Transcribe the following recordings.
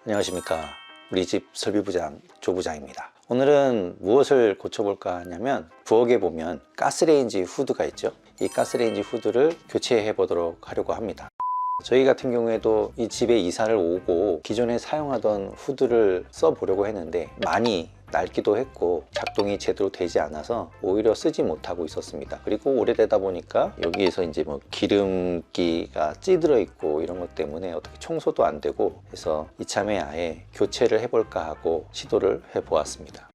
안녕하십니까. 우리 집 설비부장 조부장입니다. 오늘은 무엇을 고쳐볼까 하냐면, 부엌에 보면 가스레인지 후드가 있죠. 이 가스레인지 후드를 교체해 보도록 하려고 합니다. 저희 같은 경우에도 이 집에 이사를 오고 기존에 사용하던 후드를 써보려고 했는데 많이 낡기도 했고 작동이 제대로 되지 않아서 오히려 쓰지 못하고 있었습니다. 그리고 오래되다 보니까 여기에서 이제 뭐 기름기가 찌들어 있고 이런 것 때문에 어떻게 청소도 안 되고 해서 이참에 아예 교체를 해볼까 하고 시도를 해보았습니다.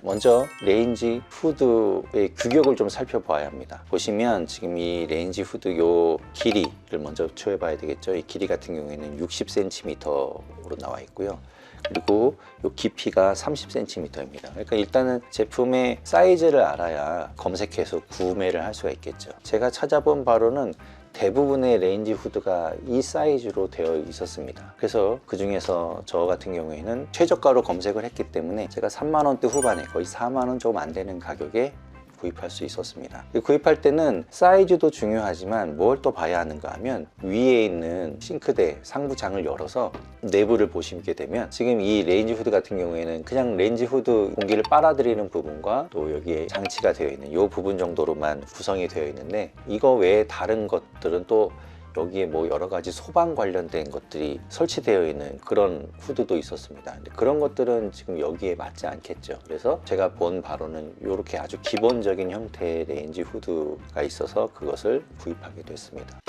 먼저 레인지 후드의 규격을 좀 살펴봐야 합니다. 보시면 지금 이 레인지 후드 요 길이를 먼저 추려봐야 되겠죠. 이 길이 같은 경우에는 60cm로 나와 있고요. 그리고 요 깊이가 30cm입니다. 그러니까 일단은 제품의 사이즈를 알아야 검색해서 구매를 할 수가 있겠죠. 제가 찾아본 바로는 대부분의 레인지 후드가 이 사이즈로 되어 있었습니다. 그래서 그 중에서 저 같은 경우에는 최저가로 검색을 했기 때문에 제가 3만원대 후반에 거의 4만원 조금 안 되는 가격에 구입할 수 있었습니다. 구입할 때는 사이즈도 중요하지만 뭘 또 봐야 하는가 하면, 위에 있는 싱크대 상부장을 열어서 내부를 보시게 되면 지금 이 레인지 후드 같은 경우에는 그냥 레인지 후드 공기를 빨아들이는 부분과 또 여기에 장치가 되어 있는 이 부분 정도로만 구성이 되어 있는데, 이거 외에 다른 것들은 또 여기에 뭐 여러 가지 소방 관련된 것들이 설치되어 있는 그런 후드도 있었습니다. 근데 그런 것들은 지금 여기에 맞지 않겠죠. 그래서 제가 본 바로는 이렇게 아주 기본적인 형태의 레인지 후드가 있어서 그것을 구입하게 됐습니다.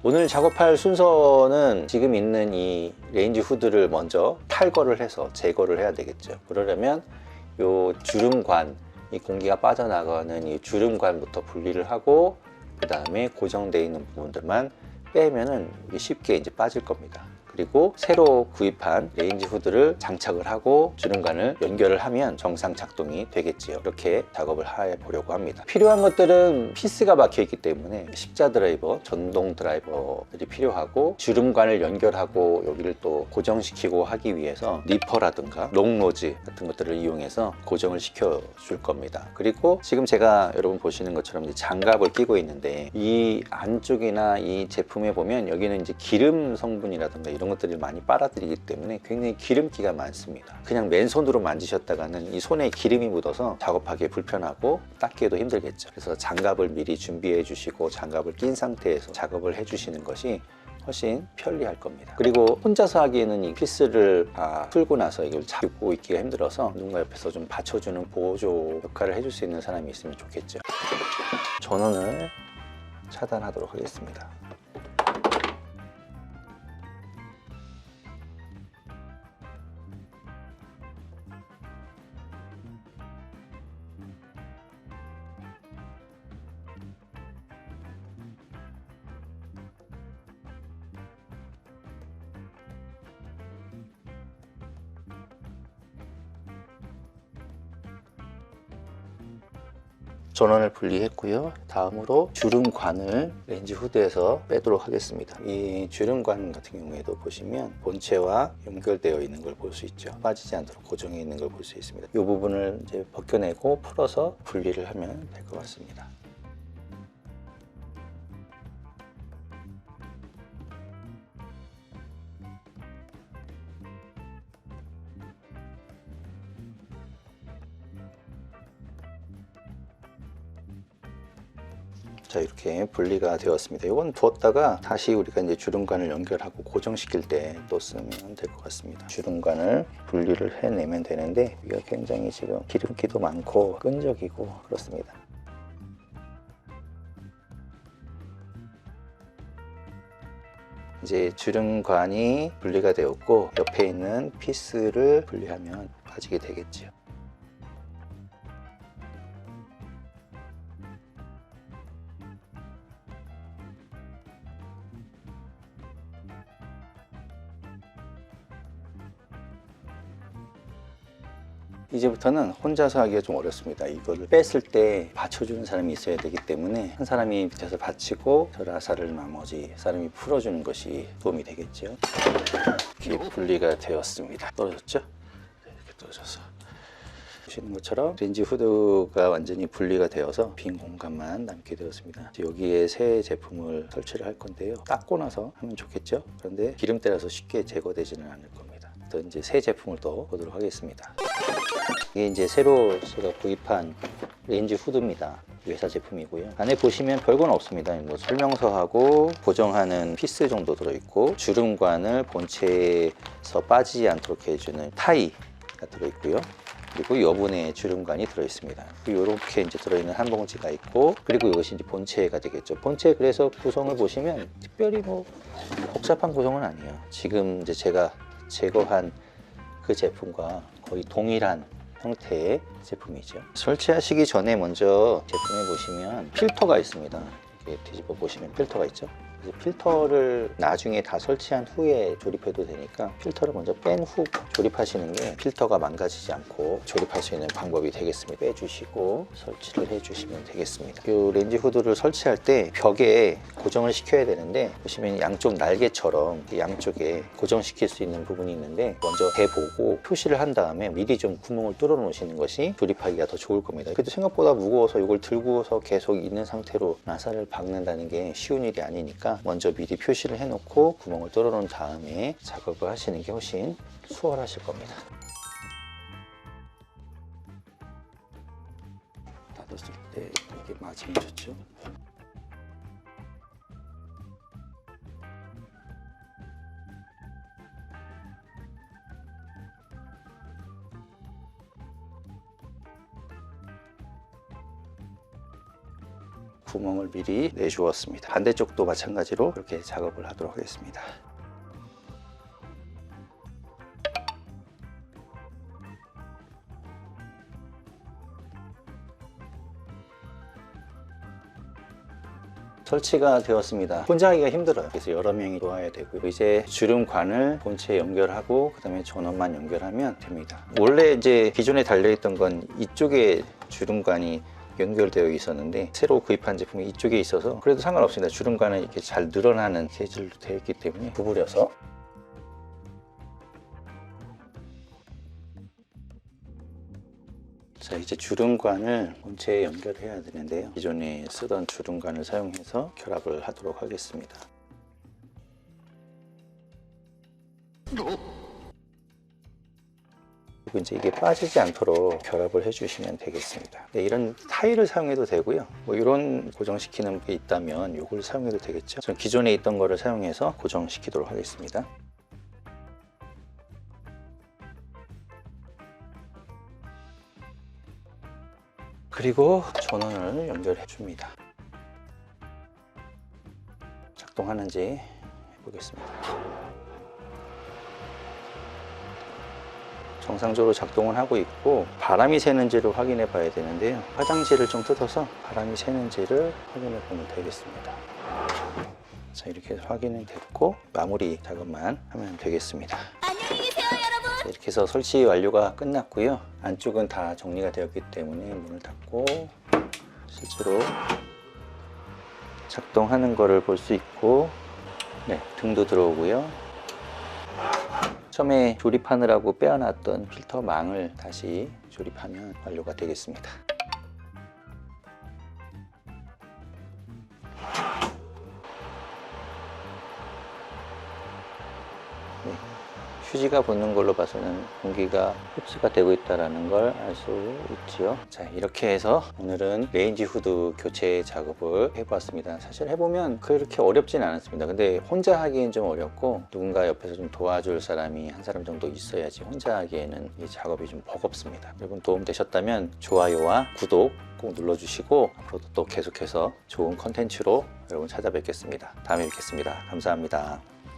오늘 작업할 순서는 지금 있는 이 레인지 후드를 먼저 탈거를 해서 제거를 해야 되겠죠. 그러려면 이 주름관, 이 공기가 빠져나가는 이 주름관부터 분리를 하고, 그 다음에 고정되어 있는 부분들만 빼면은 쉽게 이제 빠질 겁니다. 그리고 새로 구입한 레인지 후드를 장착을 하고 주름관을 연결을 하면 정상 작동이 되겠지요. 이렇게 작업을 해 보려고 합니다. 필요한 것들은 피스가 박혀 있기 때문에 십자 드라이버, 전동 드라이버들이 필요하고, 주름관을 연결하고 여기를 또 고정시키고 하기 위해서 니퍼라든가 롱로즈 같은 것들을 이용해서 고정을 시켜 줄 겁니다. 그리고 지금 제가 여러분 보시는 것처럼 이제 장갑을 끼고 있는데, 이 안쪽이나 이 제품에 보면 여기는 이제 기름 성분이라든가 이런 것들을 많이 빨아들이기 때문에 굉장히 기름기가 많습니다. 그냥 맨손으로 만지셨다가는 이 손에 기름이 묻어서 작업하기 불편하고 닦기에도 힘들겠죠. 그래서 장갑을 미리 준비해 주시고 장갑을 낀 상태에서 작업을 해 주시는 것이 훨씬 편리할 겁니다. 그리고 혼자서 하기에는 이 피스를 다 풀고 나서 이걸 잡고 있기가 힘들어서 누군가 옆에서 좀 받쳐주는 보조 역할을 해줄 수 있는 사람이 있으면 좋겠죠. 전원을 차단하도록 하겠습니다. 전원을 분리했고요. 다음으로 주름관을 레인지 후드에서 빼도록 하겠습니다. 이 주름관 같은 경우에도 보시면 본체와 연결되어 있는 걸 볼 수 있죠. 빠지지 않도록 고정해 있는 걸 볼 수 있습니다. 이 부분을 이제 벗겨내고 풀어서 분리를 하면 될 것 같습니다. 자, 이렇게 분리가 되었습니다. 이건 두었다가 다시 우리가 이제 주름관을 연결하고 고정시킬 때 또 쓰면 될 것 같습니다. 주름관을 분리를 해내면 되는데, 여기가 굉장히 지금 기름기도 많고 끈적이고 그렇습니다. 이제 주름관이 분리가 되었고, 옆에 있는 피스를 분리하면 빠지게 되겠죠. 이제부터는 혼자서 하기가 좀 어렵습니다. 이거를 뺐을 때 받쳐주는 사람이 있어야 되기 때문에 한 사람이 밑에서 받치고 저 라사를 나머지 사람이 풀어주는 것이 도움이 되겠죠. 이렇게 분리가 되었습니다. 떨어졌죠? 이렇게 떨어져서 보시는 것처럼 레인지 후드가 완전히 분리가 되어서 빈 공간만 남게 되었습니다. 여기에 새 제품을 설치를 할 건데요. 닦고 나서 하면 좋겠죠? 그런데 기름때라서 쉽게 제거되지는 않을 겁니다. 어떤 이제 새 제품을 또 보도록 하겠습니다. 이게 이제 새로 제가 구입한 레인지 후드입니다. 회사 제품이고요. 안에 보시면 별건 없습니다. 뭐 설명서하고 고정하는 피스 정도 들어있고, 주름관을 본체에서 빠지지 않도록 해주는 타이가 들어있고요. 그리고 여분의 주름관이 들어있습니다. 이렇게 이제 들어있는 한 봉지가 있고, 그리고 이것이 이제 본체가 되겠죠. 본체 그래서 구성을 보시면 특별히 뭐 복잡한 구성은 아니에요. 지금 이제 제가 제거한 그 제품과 거의 동일한 형태의 제품이죠. 설치하시기 전에 먼저 제품에 보시면 필터가 있습니다. 이렇게 뒤집어 보시면 필터가 있죠. 그래서 필터를 나중에 다 설치한 후에 조립해도 되니까 필터를 먼저 뺀 후 조립하시는 게 필터가 망가지지 않고 조립할 수 있는 방법이 되겠습니다. 빼주시고 설치를 해주시면 되겠습니다. 이 렌즈 후드를 설치할 때 벽에 고정을 시켜야 되는데, 보시면 양쪽 날개처럼 양쪽에 고정시킬 수 있는 부분이 있는데, 먼저 대보고 표시를 한 다음에 미리 좀 구멍을 뚫어 놓으시는 것이 조립하기가 더 좋을 겁니다. 그래도 생각보다 무거워서 이걸 들고서 계속 있는 상태로 나사를 박는다는 게 쉬운 일이 아니니까 먼저 미리 표시를 해놓고 구멍을 뚫어 놓은 다음에 작업을 하시는 게 훨씬 수월하실 겁니다. 닫았을 때 이게 맞으면 좋죠. 구멍을 미리 내주었습니다. 반대쪽도 마찬가지로 이렇게 작업을 하도록 하겠습니다. 설치가 되었습니다. 혼자 하기가 힘들어요. 그래서 여러 명이 도와야 되고요. 이제 주름관을 본체에 연결하고 그다음에 전원만 연결하면 됩니다. 원래 이제 기존에 달려있던 건 이쪽에 주름관이 연결되어 있었는데, 새로 구입한 제품이 이쪽에 있어서 그래도 상관없습니다. 주름관은 이렇게 잘 늘어나는 재질로 되어 있기 때문에 구부려서 자, 이제 주름관을 본체에 연결해야 되는데요. 기존에 쓰던 주름관을 사용해서 결합을 하도록 하겠습니다. 그리고 이제 이게 빠지지 않도록 결합을 해주시면 되겠습니다. 네, 이런 타일을 사용해도 되고요. 뭐 이런 고정시키는 게 있다면 이걸 사용해도 되겠죠. 저는 기존에 있던 거를 사용해서 고정시키도록 하겠습니다. 그리고 전원을 연결해 줍니다. 작동하는지 해보겠습니다. 정상적으로 작동을 하고 있고, 바람이 새는지를 확인해 봐야 되는데요. 화장지를 좀 뜯어서 바람이 새는지를 확인해 보면 되겠습니다. 자, 이렇게 해서 확인이 됐고 마무리 작업만 하면 되겠습니다. 안녕히 계세요, 여러분. 자, 이렇게 해서 설치 완료가 끝났고요. 안쪽은 다 정리가 되었기 때문에 문을 닫고 실제로 작동하는 거를 볼 수 있고, 네, 등도 들어오고요. 처음에 조립하느라고 빼어놨던 필터 망을 다시 조립하면 완료가 되겠습니다. 네, 휴지가 붙는 걸로 봐서는 공기가 흡수가 되고 있다는 걸 알 수 있지요. 자, 이렇게 해서 오늘은 레인지 후드 교체 작업을 해보았습니다. 사실 해보면 그렇게 어렵진 않았습니다. 근데 혼자 하기엔 좀 어렵고, 누군가 옆에서 좀 도와줄 사람이 한 사람 정도 있어야지 혼자 하기에는 이 작업이 좀 버겁습니다. 여러분 도움 되셨다면 좋아요와 구독 꼭 눌러주시고, 앞으로도 또 계속해서 좋은 컨텐츠로 여러분 찾아뵙겠습니다. 다음에 뵙겠습니다. 감사합니다.